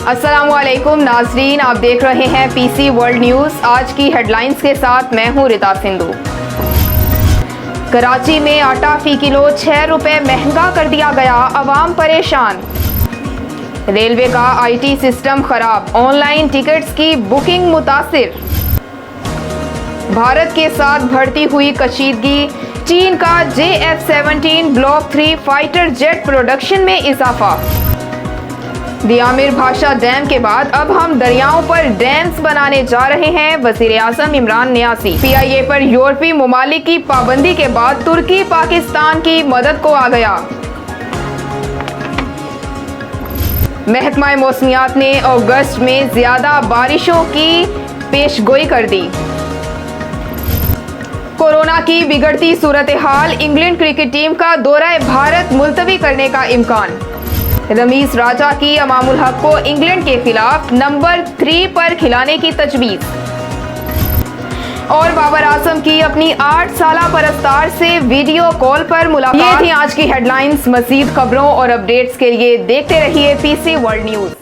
अस्सलामुअलैकुम नाजरीन, आप देख रहे हैं पीसी वर्ल्ड न्यूज़। आज की हेडलाइंस के साथ मैं हूं रिता सिंधु। कराची में आटा फी किलो 6 रुपए महंगा कर दिया गया, अवाम परेशान। रेलवे का आईटी सिस्टम खराब, ऑनलाइन टिकट्स की बुकिंग मुतासिर। भारत के साथ बढ़ती हुई कशीदगी, चीन का JF-17 block 3 fighter jet production में इजाफा। दियामिर भाषा डैम के बाद अब हम दरियाओं पर डैम्स बनाने जा रहे हैं, वज़ीर आज़म इमरान नियासी। PIA पर यूरोपीय ममालिक की पाबंदी के बाद तुर्की पाकिस्तान की मदद को आ गया। महकमा मौसमियात ने अगस्त में ज्यादा बारिशों की पेशगोई कर दी। कोरोना की बिगड़ती सूरत हाल, इंग्लैंड क्रिकेट टीम का दौरा भारत मुलतवी करने का इम्कान। रमीज राजा की अमामुल हक को इंग्लैंड के खिलाफ नंबर 3 पर खिलाने की तजवीज़। और बाबर आजम की अपनी 8 साला परस्तार से वीडियो कॉल पर मुलाकात। ये थी आज की हेडलाइंस। मजीद खबरों और अपडेट्स के लिए देखते रहिए पीसी वर्ल्ड न्यूज़।